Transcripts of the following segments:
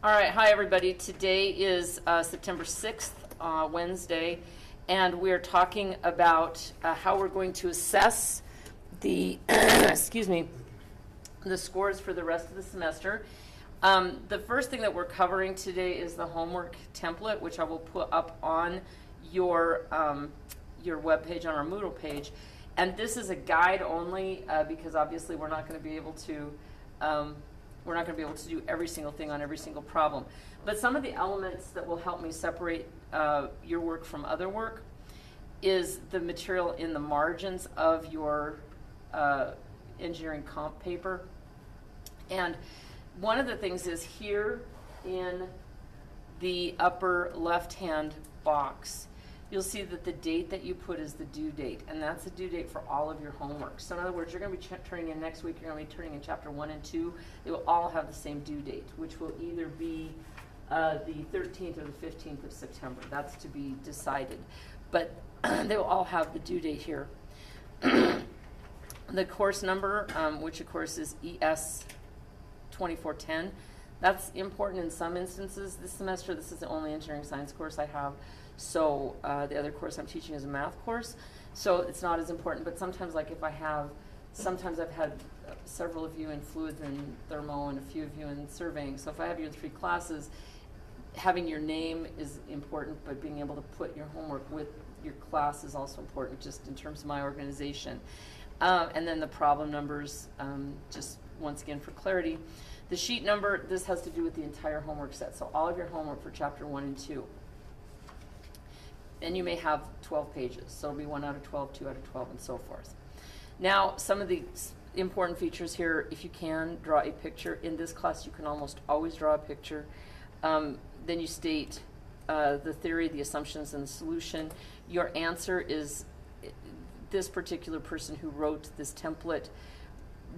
All right, hi everybody. Today is September 6th, Wednesday, and we're talking about how we're going to assess the, excuse me, the scores for the rest of the semester. The first thing that we're covering today is the homework template, which I will put up on your webpage, on our Moodle page. And this is a guide only because obviously we're not going to be able to do every single thing on every single problem. But some of the elements that will help me separate your work from other work is the material in the margins of your engineering comp paper. And one of the things is here in the upper left-hand box, you'll see that the date that you put is the due date, and that's the due date for all of your homework. So in other words, you're going to be turning in next week, you're going to be turning in chapter 1 and 2. They will all have the same due date, which will either be the 13th or the 15th of September. That's to be decided. But they will all have the due date here. The course number, which of course is ES 2410, that's important in some instances. This semester, this is the only engineering science course I have. So the other course I'm teaching is a math course, so it's not as important. But sometimes, like if I have, sometimes I've had several of you in fluids and thermo and a few of you in surveying. So if I have you in 3 classes, having your name is important, but being able to put your homework with your class is also important, just in terms of my organization. And then the problem numbers, just once again for clarity. The sheet number, this has to do with the entire homework set, so all of your homework for chapter 1 and 2. And you may have 12 pages, so it'll be 1 out of 12, 2 out of 12, and so forth. Now, some of the important features here, if you can, draw a picture. In this class, you can almost always draw a picture. Then you state the theory, the assumptions, and the solution. Your answer is, this particular person who wrote this template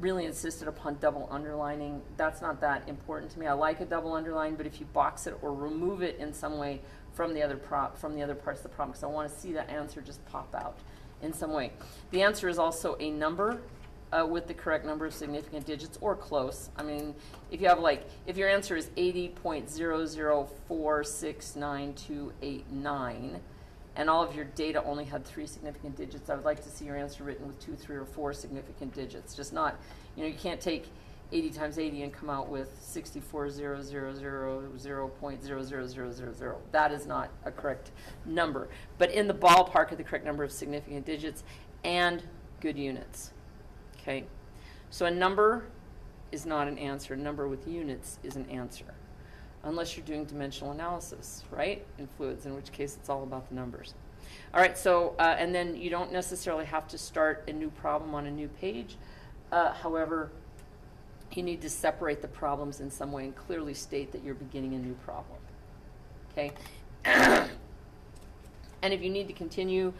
really insisted upon double underlining. That's not that important to me. I like a double underline, but if you box it or remove it in some way from the other parts of the problem, because I want to see that answer just pop out in some way. The answer is also a number with the correct number of significant digits or close. I mean, if you have if your answer is 80.00469289 and all of your data only had 3 significant digits, I would like to see your answer written with 2, 3, or 4 significant digits. Just not, you can't take 80 times 80 and come out with 64,000.0000000. That is not a correct number. But in the ballpark of the correct number of significant digits and good units. Okay? So a number is not an answer. A number with units is an answer. Unless you're doing dimensional analysis, right? In fluids, in which case it's all about the numbers. All right, so, and then you don't necessarily have to start a new problem on a new page. However, you need to separate the problems in some way and clearly state that you're beginning a new problem. Okay? And if you need to continue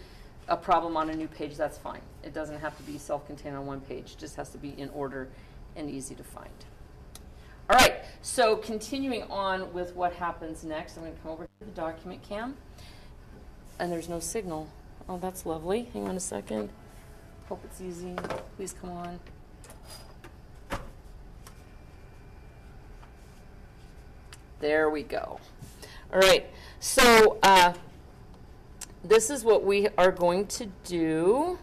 a problem on a new page, that's fine. It doesn't have to be self-contained on one page. It just has to be in order and easy to find. All right, so continuing on with what happens next, I'm going to come over to the document cam. And there's no signal. Oh, that's lovely. Hang on a second. Hope it's easy. Please come on. There we go. All right, so this is what we are going to do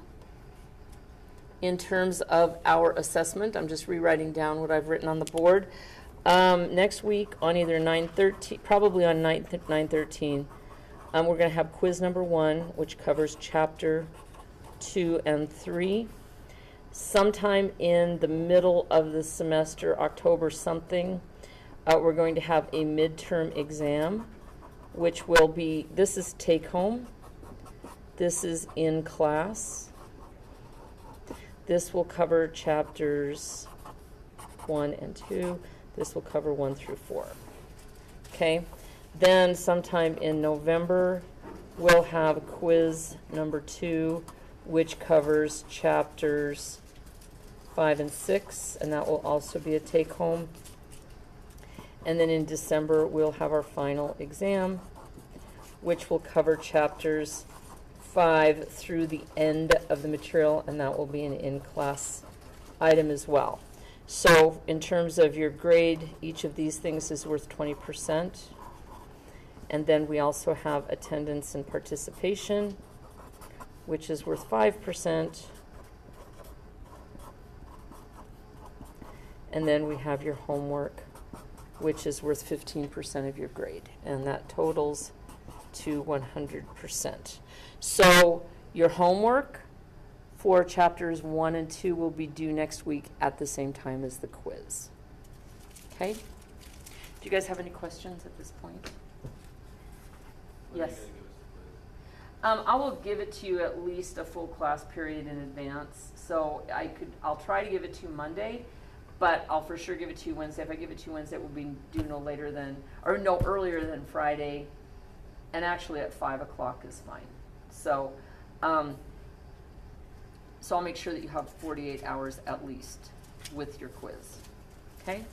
in terms of our assessment. I'm just rewriting down what I've written on the board. Next week on either 9/13, probably on 9/13, we're going to have quiz number 1, which covers chapter 2 and 3. Sometime in the middle of the semester, October something, we're going to have a midterm exam, which will be, this is take home, this is in class. This will cover chapters 1 and 2. This will cover 1 through 4. Okay? Then sometime in November, we'll have quiz number 2, which covers chapters 5 and 6, and that will also be a take-home. And then in December, we'll have our final exam, which will cover chapters 5 through the end of the material, and that will be an in-class item as well. So in terms of your grade, each of these things is worth 20%. And then we also have attendance and participation, which is worth 5%. And then we have your homework, which is worth 15% of your grade. And that totals to 100%. So your homework for chapters 1 and 2 will be due next week at the same time as the quiz. Okay? Do you guys have any questions at this point? Yes. I will give it to you at least a full class period in advance. So I'll try to give it to you Monday, but I'll for sure give it to you Wednesday. If I give it to you Wednesday, it will be due no earlier than Friday. And actually at 5 o'clock is fine. So, so I'll make sure that you have 48 hours at least with your quiz. Okay?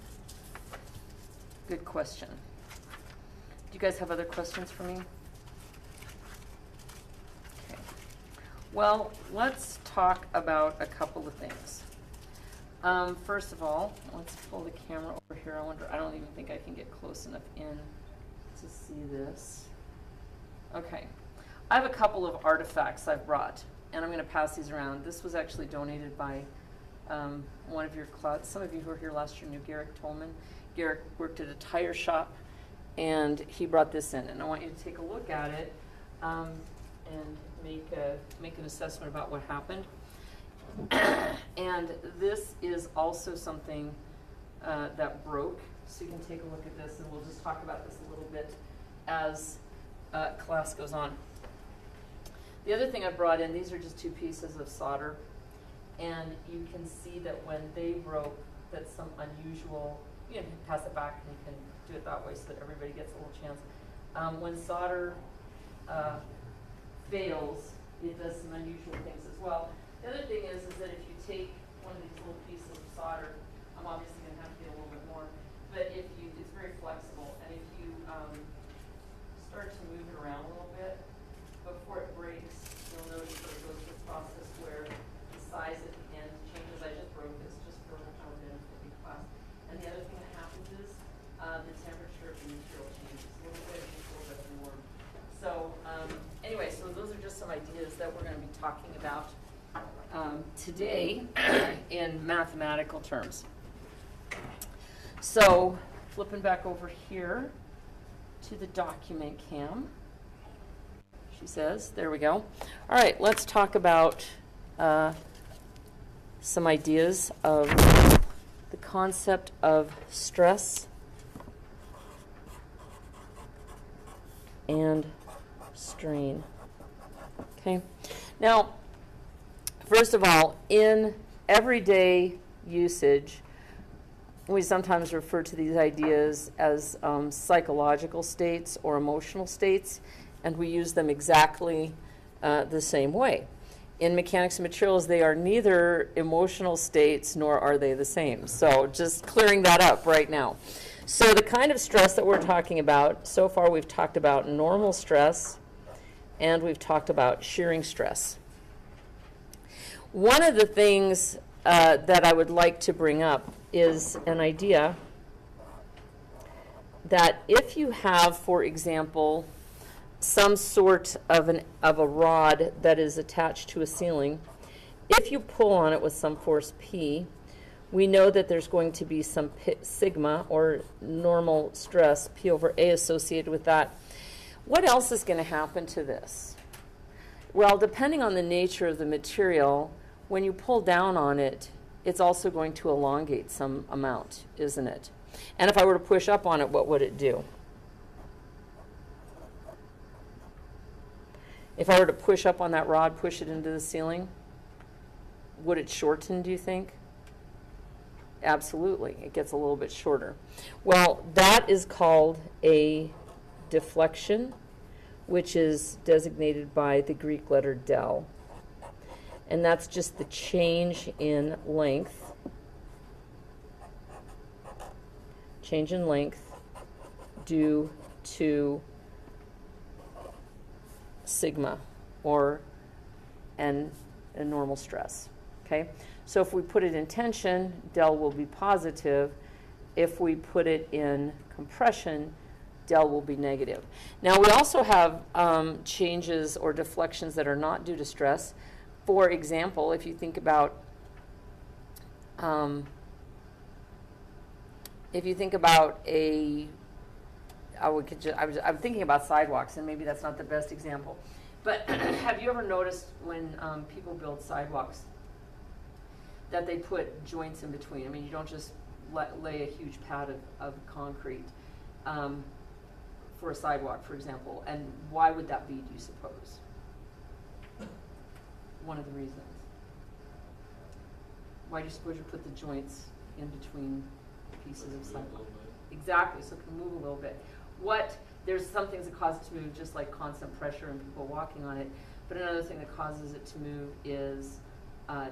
Good question. Do you guys have other questions for me? Okay. Well, let's talk about a couple of things. First of all, let's pull the camera over here. I don't even think I can get close enough in to see this. Okay. I have a couple of artifacts I've brought, and I'm going to pass these around. This was actually donated by one of your class. Some of you who were here last year knew Garrick Tolman. Garrick worked at a tire shop, and he brought this in. And I want you to take a look at it and make an assessment about what happened. And this is also something that broke. So you can take a look at this, and we'll just talk about this a little bit as class goes on. The other thing I brought in, these are just 2 pieces of solder, and you can see that when they broke, that's some unusual, you can pass it back and you can do it that way so that everybody gets a little chance. When solder fails, it does some unusual things as well. The other thing is that if you take one of these little pieces of solder, I'm obviously going to have to get a little bit more, but it's very flexible, and if you start to move it around a little bit, before it breaks, you'll notice that it goes through a process where the size at the end changes. I just broke this just for our benefit in class. And the other thing that happens is the temperature of the material changes. A little bit, it's a little bit warm. So anyway, so those are just some ideas that we're going to be talking about today in mathematical terms. So flipping back over here to the document cam. She says, there we go. All right, let's talk about some ideas of the concept of stress and strain. Okay. Now, first of all, in everyday usage, we sometimes refer to these ideas as psychological states or emotional states, and we use them exactly the same way. In mechanics and materials, they are neither emotional states nor are they the same. So just clearing that up right now. So the kind of stress that we're talking about, so far we've talked about normal stress and we've talked about shearing stress. One of the things that I would like to bring up is an idea that if you have, for example, some sort of a rod that is attached to a ceiling, if you pull on it with some force P, we know that there's going to be some sigma or normal stress P over A associated with that. What else is going to happen to this? Well, depending on the nature of the material, when you pull down on it, it's also going to elongate some amount, isn't it? And if I were to push up on it, what would it do? If I were to push up on that rod, push it into the ceiling, would it shorten, do you think? Absolutely. It gets a little bit shorter. Well, that is called a deflection, which is designated by the Greek letter del. And that's just the change in length. Change in length due to sigma or a normal stress. Okay? So if we put it in tension, del will be positive. If we put it in compression, del will be negative. Now we also have changes or deflections that are not due to stress. For example, if you think about I'm thinking about sidewalks, and maybe that's not the best example. But have you ever noticed when people build sidewalks that they put joints in between? I mean, you don't just lay a huge pad of concrete for a sidewalk, for example. And why would that be, do you suppose? One of the reasons. Why do you suppose you put the joints in between pieces of sidewalk? Exactly, so it can move a little bit. There's some things that cause it to move, just like constant pressure and people walking on it. But another thing that causes it to move is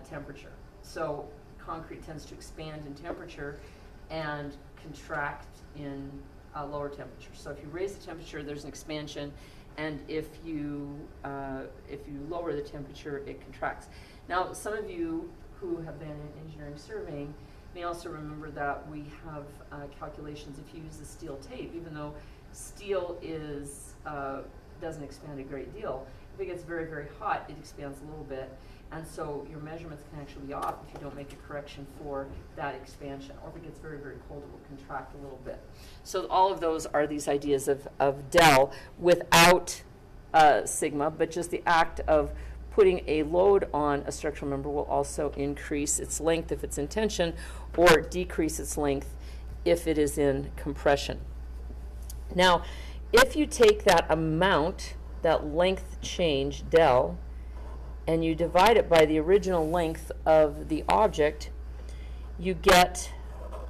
temperature. So concrete tends to expand in temperature and contract in lower temperatures. So if you raise the temperature, there's an expansion, and if you lower the temperature, it contracts. Now, some of you who have been in engineering surveying may also remember that we have calculations if you use the steel tape, even though steel doesn't expand a great deal. If it gets very, very hot, it expands a little bit. And so your measurements can actually be off if you don't make a correction for that expansion. Or if it gets very, very cold, it will contract a little bit. So all of those are these ideas of del without sigma, but just the act of putting a load on a structural member will also increase its length if it's in tension, or decrease its length if it is in compression. Now, if you take that amount, that length change, del, and you divide it by the original length of the object, you get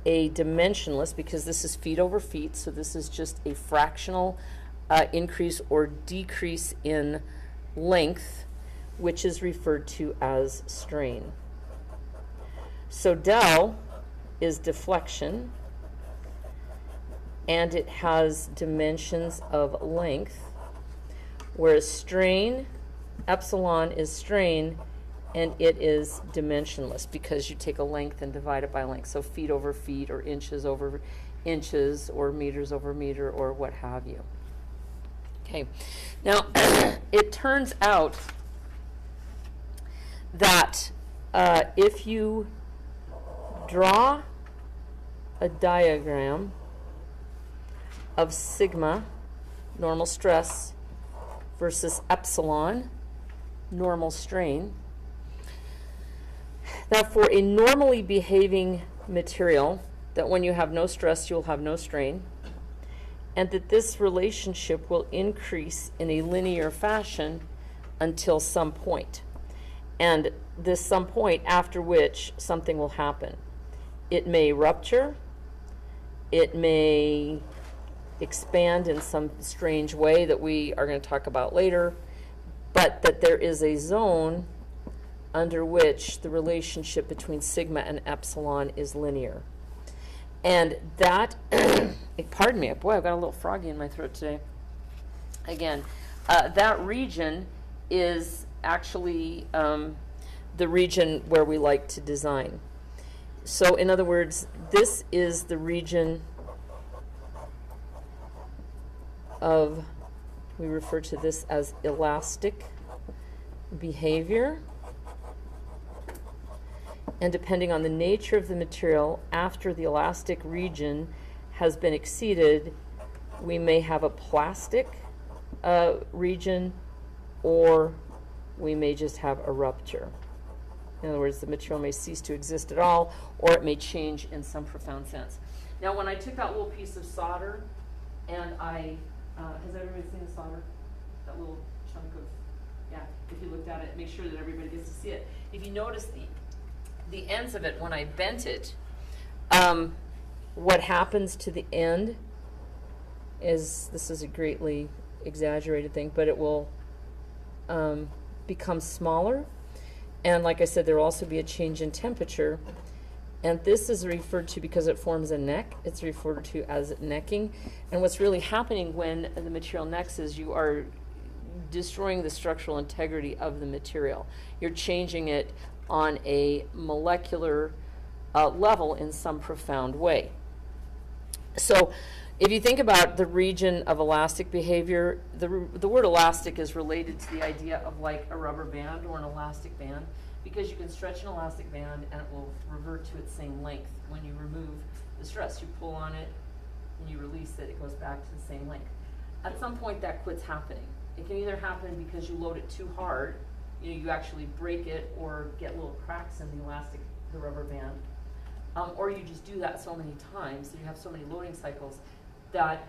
a dimensionless, because this is feet over feet, so this is just a fractional increase or decrease in length, which is referred to as strain. So del is deflection, and it has dimensions of length, whereas strain, epsilon, is strain, and it is dimensionless because you take a length and divide it by length. So feet over feet, or inches over inches, or meters over meter, or what have you. Okay, now it turns out that if you draw a diagram of sigma, normal stress, versus epsilon, normal strain, that for a normally behaving material, that when you have no stress, you'll have no strain, and that this relationship will increase in a linear fashion until some point. And this some point after which something will happen. It may rupture, it may expand in some strange way that we are going to talk about later, but that there is a zone under which the relationship between sigma and epsilon is linear. And that, pardon me, boy, I've got a little froggy in my throat today. Again, that region is actually the region where we like to design. So in other words, this is the region of, we refer to this as elastic behavior. And depending on the nature of the material, after the elastic region has been exceeded, we may have a plastic region, or we may just have a rupture. In other words, the material may cease to exist at all, or it may change in some profound sense. Now, when I took that little piece of solder, and has everybody seen the solder? That little chunk of, yeah, if you looked at it, make sure that everybody gets to see it. If you notice the ends of it, when I bent it, what happens to the end is, this is a greatly exaggerated thing, but it will become smaller. And like I said, there will also be a change in temperature. And this is referred to, because it forms a neck, it's referred to as necking. And what's really happening when the material necks is you are destroying the structural integrity of the material. You're changing it on a molecular level in some profound way. So if you think about the region of elastic behavior, the word elastic is related to the idea of like a rubber band or an elastic band, because you can stretch an elastic band and it will revert to its same length when you remove the stress. You pull on it and you release it, it goes back to the same length. At some point that quits happening. It can either happen because you load it too hard, you actually break it or get little cracks in the rubber band, or you just do that so many times that you have so many loading cycles that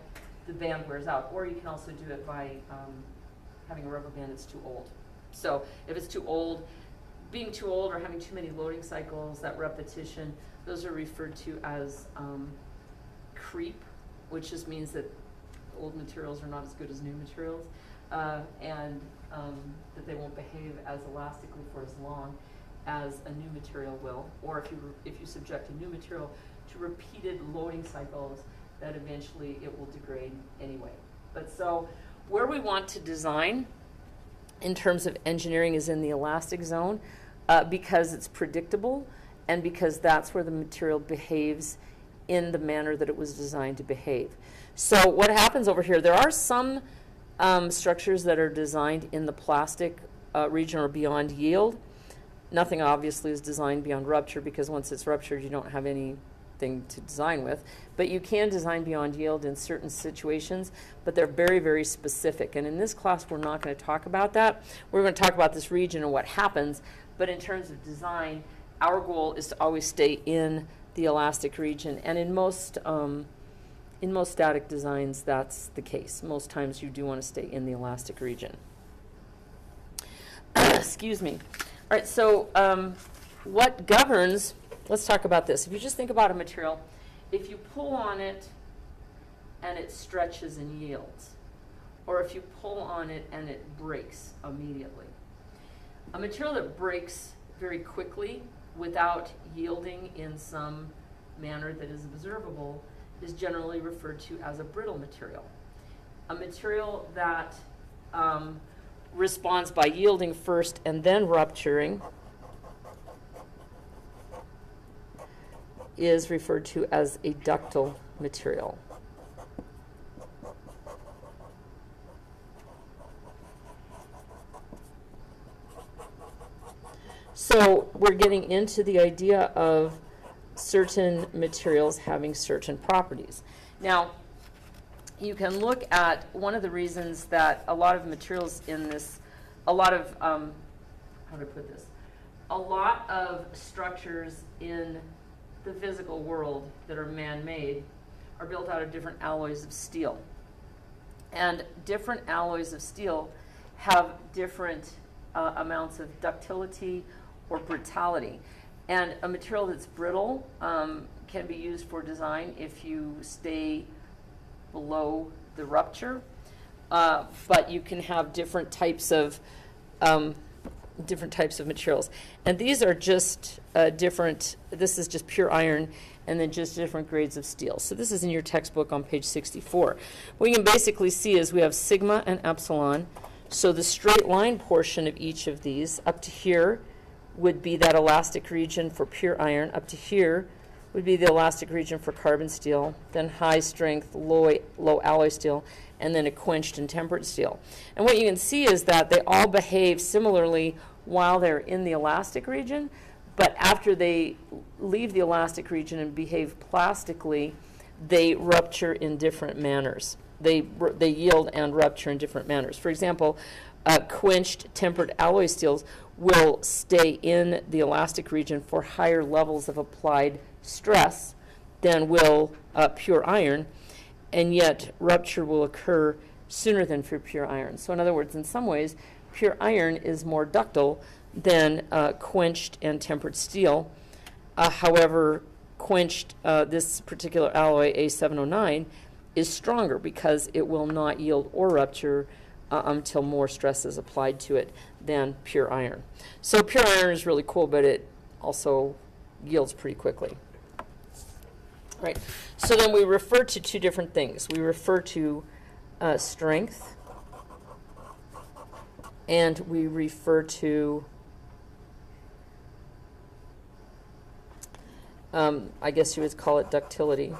the band wears out. Or you can also do it by having a rubber band that's too old. So if it's too old, being too old or having too many loading cycles, that repetition, those are referred to as creep, which just means that old materials are not as good as new materials, and that they won't behave as elastically for as long as a new material will. Or if you subject a new material to repeated loading cycles, that eventually it will degrade anyway. But so where we want to design in terms of engineering is in the elastic zone, because it's predictable and because that's where the material behaves in the manner that it was designed to behave. So what happens over here, there are some structures that are designed in the plastic region or beyond yield. Nothing obviously is designed beyond rupture, because once it's ruptured you don't have anything to design with. But you can design beyond yield in certain situations, but they're very, very specific. And in this class we're not going to talk about that. We're going to talk about this region and what happens, but in terms of design, our goal is to always stay in the elastic region. And in most static designs that's the case. Most times you do want to stay in the elastic region. Excuse me. All right, so what governs, let's talk about this. If you just think about a material, if you pull on it and it stretches and yields, or if you pull on it and it breaks immediately. A material that breaks very quickly without yielding in some manner that is observable is generally referred to as a brittle material. A material that responds by yielding first and then rupturing is referred to as a ductile material. So we're getting into the idea of certain materials having certain properties. Now, you can look at one of the reasons that a lot of materials in this, a lot of, how do I put this? A lot of structures in the physical world that are man-made are built out of different alloys of steel. And different alloys of steel have different amounts of ductility or brittality. And a material that's brittle can be used for design if you stay below the rupture, but you can have different types of materials. And these are just this is just pure iron and then just different grades of steel. So this is in your textbook on page 64. What you can basically see is we have sigma and epsilon. So the straight line portion of each of these up to here would be that elastic region for pure iron. Up to here would be the elastic region for carbon steel, then high strength, low alloy steel, and then a quenched and tempered steel. And what you can see is that they all behave similarly while they're in the elastic region, but after they leave the elastic region and behave plastically, they rupture in different manners. They yield and rupture in different manners. For example, quenched tempered alloy steels will stay in the elastic region for higher levels of applied stress than will pure iron, and yet rupture will occur sooner than for pure iron. So in other words, in some ways, pure iron is more ductile than quenched and tempered steel. However, quenched, this particular alloy, A709, is stronger because it will not yield or rupture until more stress is applied to it than pure iron. So pure iron is really cool, but it also yields pretty quickly. Right. So then we refer to two different things. We refer to strength, and we refer to I guess you would call it ductility.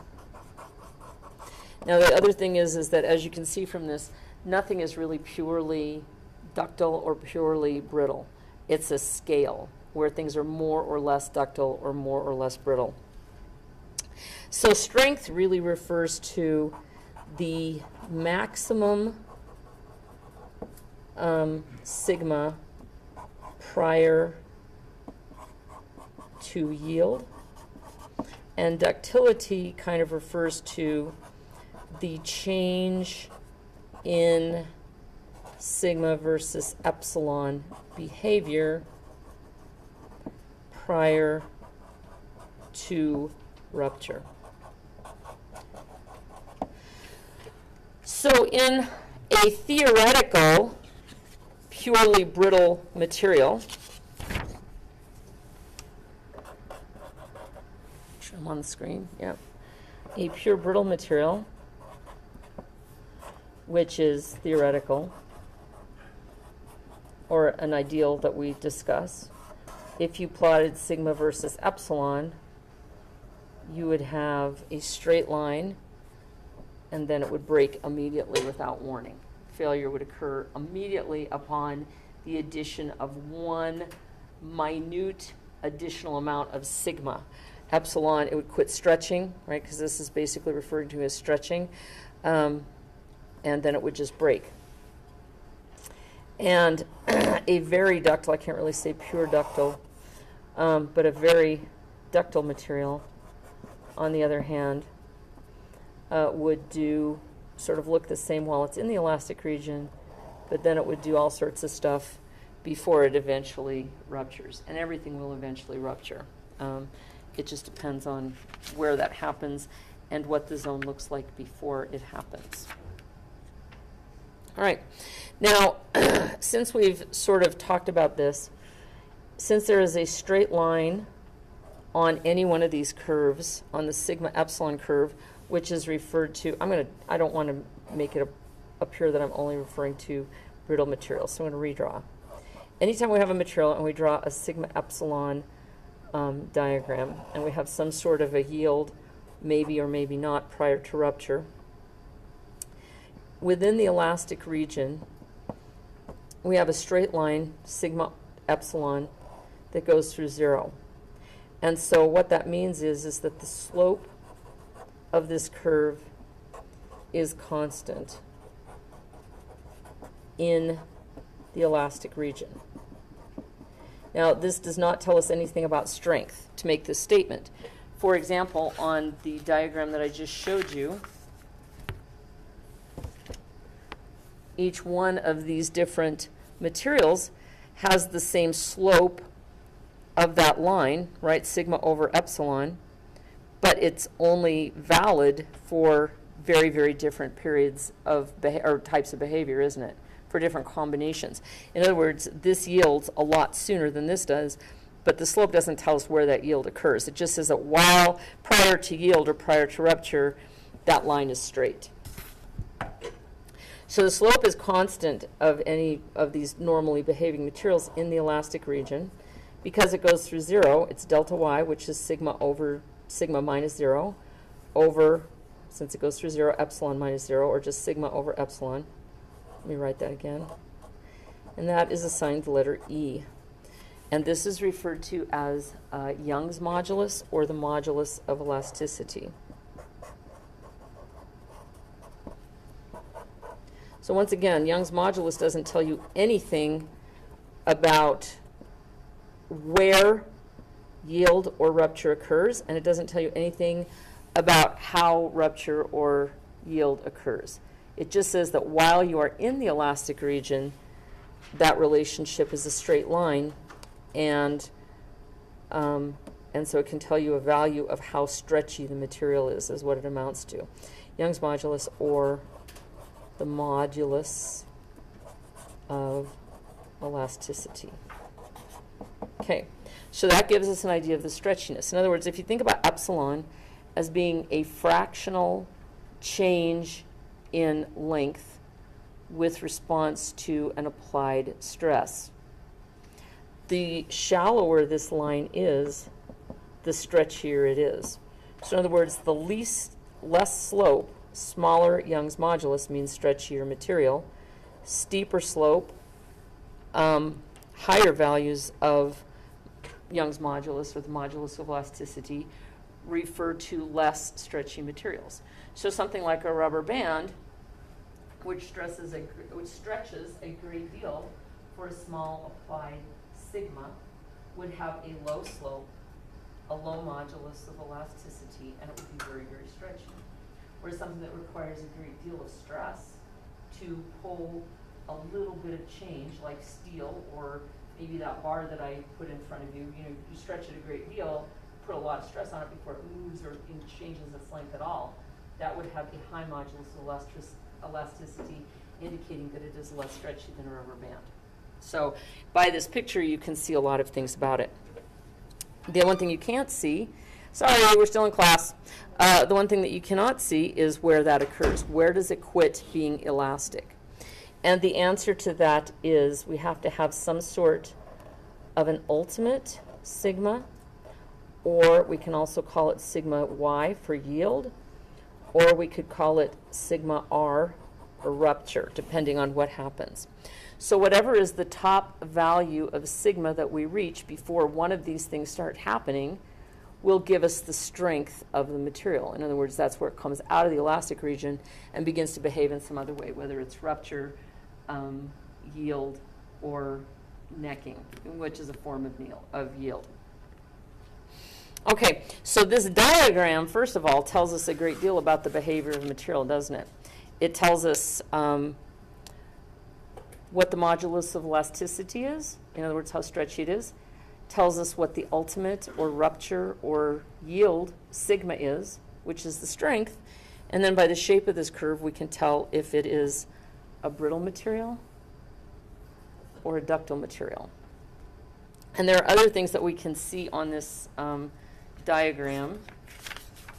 Now the other thing is that, as you can see from this, nothing is really purely ductile or purely brittle. It's a scale where things are more or less ductile or more or less brittle. So strength really refers to the maximum sigma prior to yield, and ductility kind of refers to the change in sigma versus epsilon behavior prior to rupture. So in a theoretical, purely brittle material, I'm on the screen, yeah. A pure brittle material, which is theoretical, or an ideal that we discuss, if you plotted sigma versus epsilon, you would have a straight line, and then it would break immediately without warning. Failure would occur immediately upon the addition of one minute additional amount of sigma. Epsilon, it would quit stretching, right, because this is basically referring to as stretching, and then it would just break. And a very ductile, I can't really say pure ductile, but a very ductile material, on the other hand, would do sort of look the same while it's in the elastic region, but then it would do all sorts of stuff before it eventually ruptures. And everything will eventually rupture. It just depends on where that happens and what the zone looks like before it happens. All right. Now, since we've sort of talked about this, since there is a straight line on any one of these curves, on the sigma epsilon curve, which is referred to, I don't want to make it appear that I'm only referring to brittle materials, so I'm going to redraw. Anytime we have a material and we draw a sigma epsilon diagram, and we have some sort of a yield, maybe or maybe not, prior to rupture, within the elastic region, we have a straight line, sigma epsilon, that goes through 0. And so what that means is that the slope of this curve is constant in the elastic region. Now, this does not tell us anything about strength to make this statement. For example, on the diagram that I just showed you, each one of these different materials has the same slope of that line, right, sigma over epsilon, but it's only valid for very, very different periods of or types of behavior, isn't it? For different combinations. In other words, this yields a lot sooner than this does, but the slope doesn't tell us where that yield occurs. It just says that while prior to yield or prior to rupture, that line is straight. So the slope is constant of any of these normally behaving materials in the elastic region. Because it goes through 0, it's delta y, which is sigma over sigma minus 0, over, since it goes through 0, epsilon minus 0, or just sigma over epsilon. Let me write that again. And that is assigned the letter E. And this is referred to as Young's modulus, or the modulus of elasticity. So once again, Young's modulus doesn't tell you anything about where yield or rupture occurs, and it doesn't tell you anything about how rupture or yield occurs. It just says that while you are in the elastic region, that relationship is a straight line, and so it can tell you a value of how stretchy the material is what it amounts to. Young's modulus, or the modulus of elasticity. Okay, so that gives us an idea of the stretchiness. In other words, if you think about epsilon as being a fractional change in length with response to an applied stress, the shallower this line is, the stretchier it is. So in other words, the less slope, smaller Young's modulus means stretchier material. Steeper slope, higher values of Young's modulus, or the modulus of elasticity, refer to less stretchy materials. So something like a rubber band, which stretches a great deal for a small applied sigma, would have a low slope, a low modulus of elasticity, and it would be very, very stretchy. Whereas something that requires a great deal of stress to pull a little bit of change, like steel, or maybe that bar that I put in front of you, you stretch it a great deal, put a lot of stress on it before it moves or changes its length at all, that would have a high modulus of elasticity, indicating that it is less stretchy than a rubber band. So by this picture, you can see a lot of things about it. The one thing you can't see, sorry, we're still in class. The one thing that you cannot see is where that occurs. Where does it quit being elastic? And the answer to that is we have to have some sort of an ultimate sigma, or we can also call it sigma y for yield, or we could call it sigma r or rupture, depending on what happens. So whatever is the top value of sigma that we reach before one of these things start happening will give us the strength of the material. In other words, that's where it comes out of the elastic region and begins to behave in some other way, whether it's rupture, yield, or necking, which is a form of yield. Okay, so this diagram, first of all, tells us a great deal about the behavior of material, doesn't it? It tells us what the modulus of elasticity is, in other words, how stretchy it is. Tells us what the ultimate or rupture or yield sigma is, which is the strength. And then by the shape of this curve, we can tell if it is a brittle material or a ductile material. And there are other things that we can see on this diagram.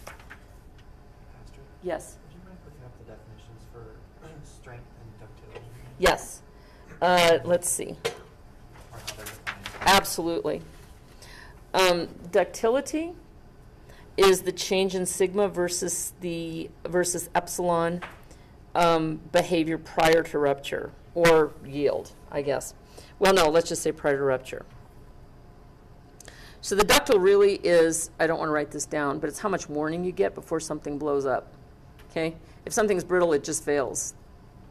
Pastor, Yes. would you mind putting up the definitions for strength and ductility? Yes. Let's see. Or how they're defined? Absolutely. Ductility is the change in sigma versus epsilon behavior prior to rupture, or yield, I guess. Well, no, let's just say prior to rupture. So the ductile really is, I don't want to write this down, but it's how much warning you get before something blows up. Okay? If something's brittle, it just fails.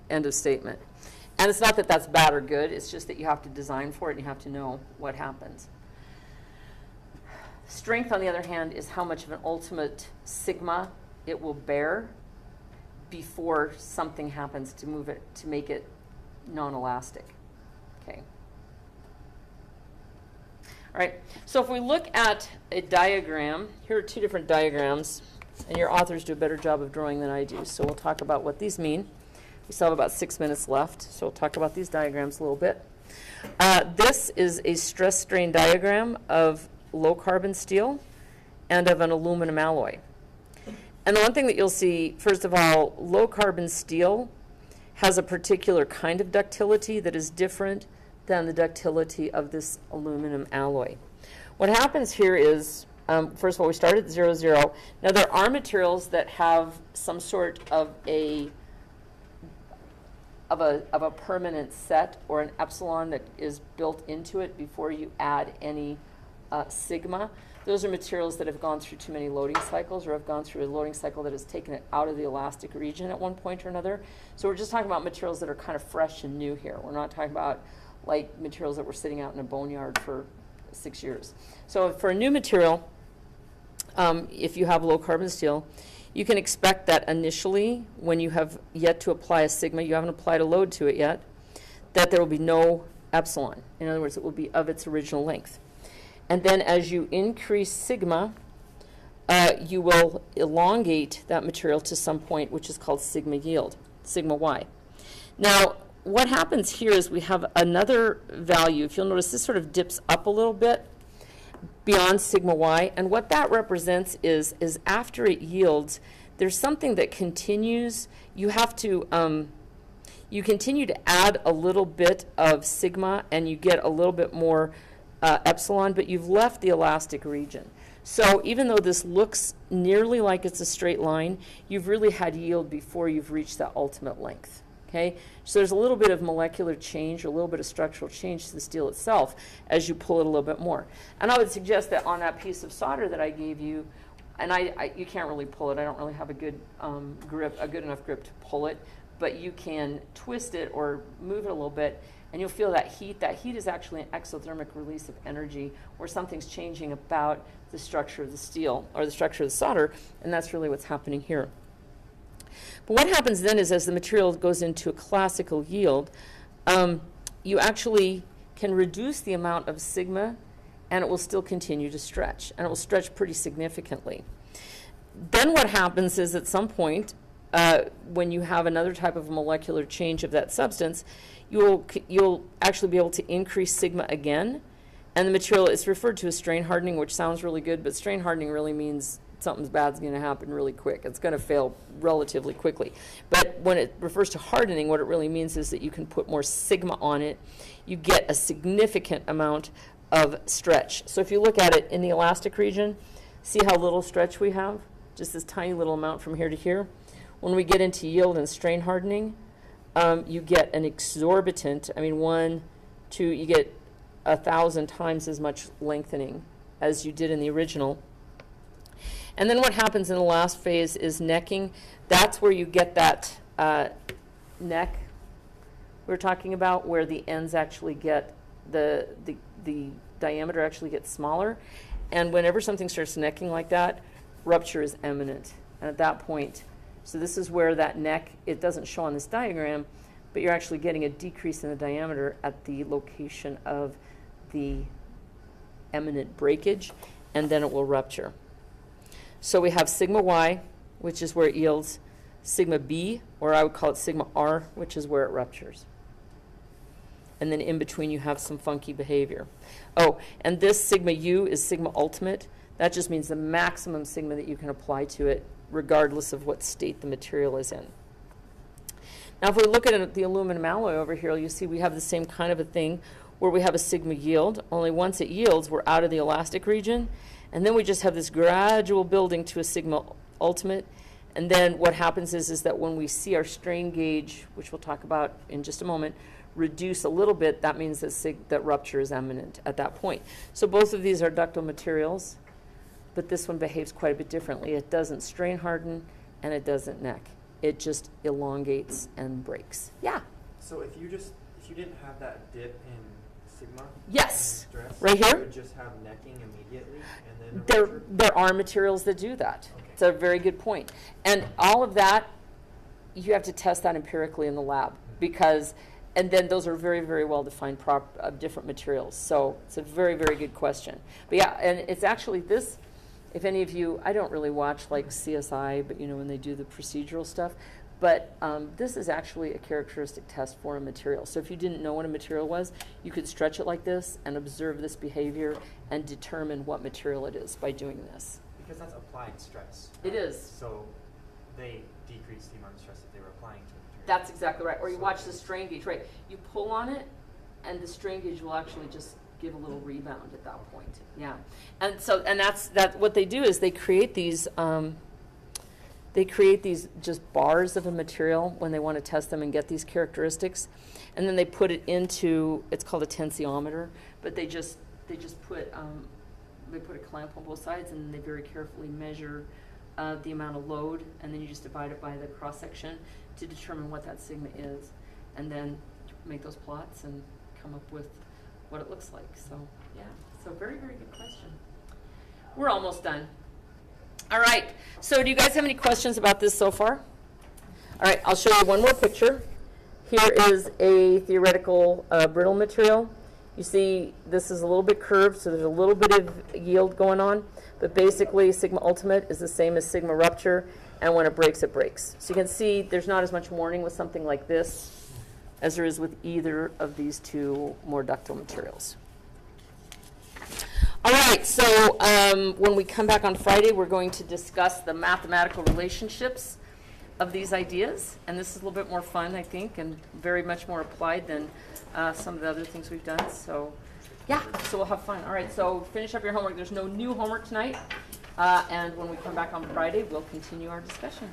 End of statement. And it's not that that's bad or good, it's just that you have to design for it and you have to know what happens. Strength, on the other hand, is how much of an ultimate sigma it will bear before something happens to move it, to make it non-elastic. Okay. All right, so if we look at a diagram, here are two different diagrams, and your authors do a better job of drawing than I do, so we'll talk about what these mean. We still have about 6 minutes left, so we'll talk about these diagrams a little bit. This is a stress strain diagram of low carbon steel and of an aluminum alloy. And the one thing that you'll see, first of all, low carbon steel has a particular kind of ductility that is different than the ductility of this aluminum alloy. What happens here is, first of all, we start at 0, 0. Now there are materials that have some sort of a permanent set or an epsilon that is built into it before you add any sigma. Those are materials that have gone through too many loading cycles, or have gone through a loading cycle that has taken it out of the elastic region at one point or another. So we're just talking about materials that are kind of fresh and new here. We're not talking about like materials that were sitting out in a boneyard for 6 years. So for a new material, if you have low carbon steel, you can expect that initially, when you have yet to apply a sigma, you haven't applied a load to it yet, that there will be no epsilon. In other words, it will be of its original length. And then as you increase sigma, you will elongate that material to some point, which is called sigma yield, sigma y. Now, what happens here is we have another value. If you'll notice, this sort of dips up a little bit beyond sigma y, and what that represents is after it yields, there's something that continues. You have to, you continue to add a little bit of sigma, and you get a little bit more epsilon, but you've left the elastic region. So even though this looks nearly like it's a straight line, you've really had yield before you've reached that ultimate length. Okay, so there's a little bit of molecular change, or a little bit of structural change to the steel itself as you pull it a little bit more. And I would suggest that on that piece of solder that I gave you, and you can't really pull it. I don't really have a good grip, a good enough grip to pull it, but you can twist it or move it a little bit, and you'll feel that heat. That heat is actually an exothermic release of energy, where something's changing about the structure of the steel or the structure of the solder, and that's really what's happening here. But what happens then is, as the material goes into a classical yield, you actually can reduce the amount of sigma, and it will still continue to stretch, and it will stretch pretty significantly. Then what happens is, at some point, when you have another type of molecular change of that substance, you'll actually be able to increase sigma again, and the material is referred to as strain hardening, which sounds really good, but strain hardening really means something bad's going to happen really quick. It's going to fail relatively quickly. But when it refers to hardening, what it really means is that you can put more sigma on it. You get a significant amount of stretch. So if you look at it in the elastic region, see how little stretch we have? Just this tiny little amount from here to here. When we get into yield and strain hardening, you get an exorbitant, you get 1,000 times as much lengthening as you did in the original. And then what happens in the last phase is necking. That's where you get that neck we were talking about, where the ends actually get, the diameter actually gets smaller. And whenever something starts necking like that, rupture is imminent. And at that point, so this is where that neck, it doesn't show on this diagram, but you're actually getting a decrease in the diameter at the location of the imminent breakage, and then it will rupture. So we have sigma y, which is where it yields, sigma b, or I would call it sigma r, which is where it ruptures. And then in between you have some funky behavior. Oh, and this sigma u is sigma ultimate. That just means the maximum sigma that you can apply to it, regardless of what state the material is in. Now if we look at the aluminum alloy over here, you see we have the same kind of a thing where we have a sigma yield, only once it yields, we're out of the elastic region. And then we just have this gradual building to a sigma ultimate. And then what happens is that when we see our strain gauge, which we'll talk about in just a moment, reduce a little bit, that means that rupture is imminent at that point. So both of these are ductile materials, but this one behaves quite a bit differently. It doesn't strain harden, and it doesn't neck. It just elongates and breaks. Yeah? So if you didn't have that dip in sigma, yes, and stress, right here, you would just have necking immediately, and then there are materials that do that. Okay. It's a very good point. And all of that, you have to test that empirically in the lab, because, and then those are very, very well defined different materials. So it's a very, very good question. But yeah, and it's actually this, if any of you, I don't really watch like CSI, but when they do the procedural stuff, but this is actually a characteristic test for a material. So if you didn't know what a material was, you could stretch it like this and observe this behavior and determine what material it is by doing this. Because that's applied stress. It is. So they decrease the amount of stress that they were applying to the material. That's exactly right. Or you watch the strain gauge, right? You pull on it, and the strain gauge will actually just give a little rebound at that point. Yeah. And so, and that's what they do is they create these just bars of a material when they want to test them and get these characteristics, and then they put it into, it's called a tensiometer, but they just put they put a clamp on both sides, and they very carefully measure the amount of load, and then you just divide it by the cross section to determine what that sigma is, and then make those plots and come up with what it looks like. So yeah, so very, very good question. We're almost done. All right, so do you guys have any questions about this so far? All right, I'll show you one more picture. Here is a theoretical brittle material. You see this is a little bit curved, so there's a little bit of yield going on, but basically sigma ultimate is the same as sigma rupture, and when it breaks, it breaks. So you can see there's not as much warning with something like this as there is with either of these two more ductile materials. All right, so when we come back on Friday, we're going to discuss the mathematical relationships of these ideas, and this is a little bit more fun, I think, and very much more applied than some of the other things we've done. So, yeah. Yeah, so we'll have fun. All right, so finish up your homework. There's no new homework tonight. And when we come back on Friday, we'll continue our discussion.